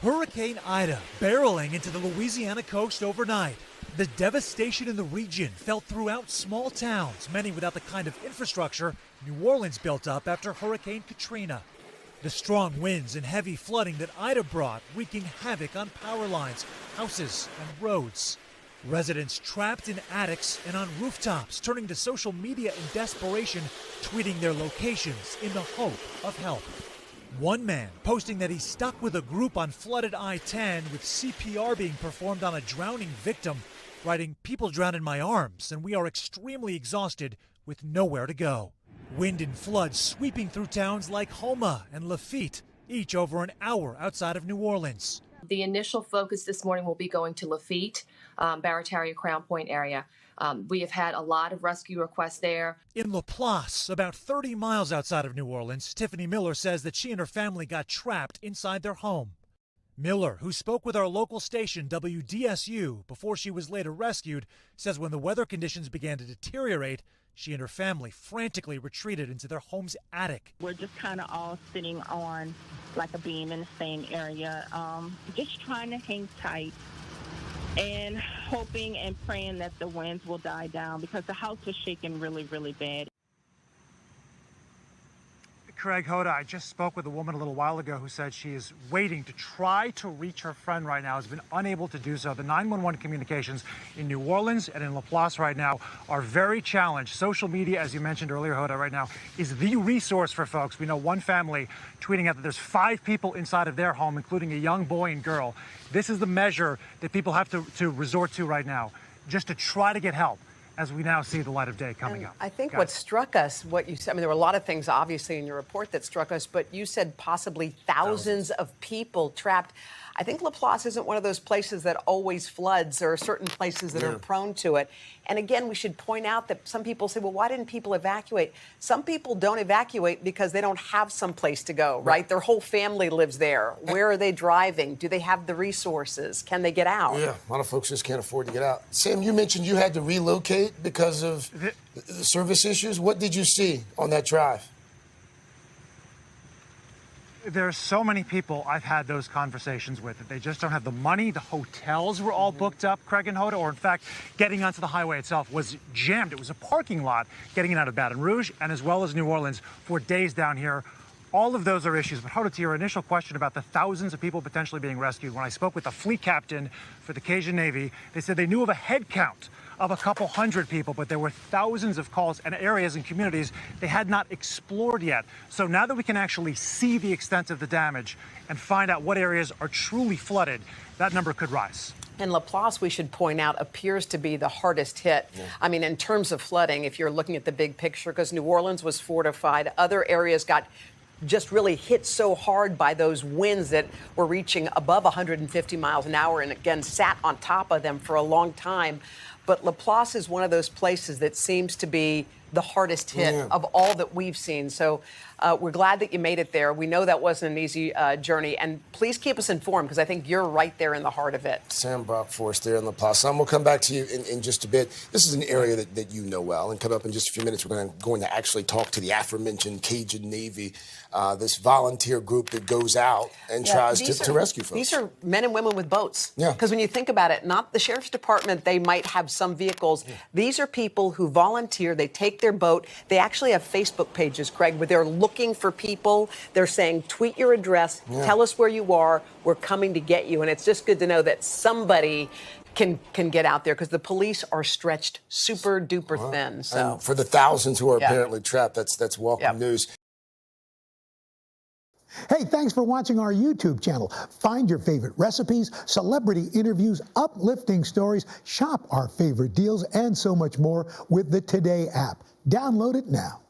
Hurricane Ida barreling into the Louisiana coast overnight. The devastation in the region felt throughout small towns, many without the kind of infrastructure New Orleans built up after Hurricane Katrina. The strong winds and heavy flooding that Ida brought wreaking havoc on power lines, houses, and roads. Residents trapped in attics and on rooftops, turning to social media in desperation, tweeting their locations in the hope of help. One man posting that he's stuck with a group on flooded I-10 with CPR being performed on a drowning victim, writing, "People drown in my arms and we are extremely exhausted with nowhere to go." Wind and floods sweeping through towns like Houma and Lafitte, each over an hour outside of New Orleans. The initial focus this morning will be going to Lafitte, Barataria, Crown Point area. We have had a lot of rescue requests there. In Laplace, about 30 miles outside of New Orleans, Tiffany Miller says that she and her family got trapped inside their home. Miller, who spoke with our local station WDSU before she was later rescued, says when the weather conditions began to deteriorate, she and her family frantically retreated into their home's attic. We're just kind of all sitting on like a beam in the same area, just trying to hang tight and hoping and praying that the winds will die down because the house was shaking really, really bad. Craig Hoda, I just spoke with a woman a little while ago who said she is waiting to try to reach her friend right now, has been unable to do so. The 911 communications in New Orleans and in Laplace right now are very challenged. Social media, as you mentioned earlier, Hoda, right now is the resource for folks. We know one family tweeting out that there's 5 people inside of their home, including a young boy and girl. This is the measure that people have to resort to right now, just to try to get help, as we now see the light of day coming up. I think what struck us, what you said, I mean, there were a lot of things obviously in your report that struck us, but you said possibly thousands of people trapped. I think Laplace isn't one of those places that always floods. There are certain places that are prone to it. And again, we should point out that some people say, well, why didn't people evacuate? Some people don't evacuate because they don't have some place to go, right? Their whole family lives there. Where are they driving? Do they have the resources? Can they get out? Yeah, a lot of folks just can't afford to get out. Sam, you mentioned you had to relocate because of the service issues. What did you see on that drive? There are so many people I've had those conversations with that they just don't have the money. The hotels were all booked up, Craig and Hoda, or in fact, getting onto the highway itself was jammed. It was a parking lot getting in out of Baton Rouge and as well as New Orleans for days down here. All of those are issues. But Hoda, to your initial question about the thousands of people potentially being rescued, when I spoke with the fleet captain for the Cajun Navy, they said they knew of a head count of a couple hundred people, but there were thousands of calls and areas and communities they had not explored yet. So now that we can actually see the extent of the damage and find out what areas are truly flooded, that number could rise. And Laplace, we should point out, appears to be the hardest hit. I mean, in terms of flooding, if you're looking at the big picture, because New Orleans was fortified, other areas got just really hit so hard by those winds that were reaching above 150 miles an hour and again sat on top of them for a long time. But Laplace is one of those places that seems to be the hardest hit of all that we've seen. So we're glad that you made it there. We know that wasn't an easy journey. And please keep us informed because I think you're right there in the heart of it. Sam Brock for us there in Laplace. Sam, we'll come back to you in just a bit. This is an area that you know well. And coming up in just a few minutes, we're going to actually talk to the aforementioned Cajun Navy, this volunteer group that goes out and tries to rescue folks. These are men and women with boats. Yeah. Because when you think about it, not the sheriff's department, they might have some vehicles. These are people who volunteer. They take their boat. They actually have Facebook pages, Craig, where they're looking for people. They're saying, tweet your address, tell us where you are. We're coming to get you. And it's just good to know that somebody can get out there because the police are stretched super duper thin. So and for the thousands who are apparently trapped, that's welcome news. Hey, thanks for watching our YouTube channel. Find your favorite recipes, celebrity interviews, uplifting stories, shop our favorite deals, and so much more with the Today app. Download it now.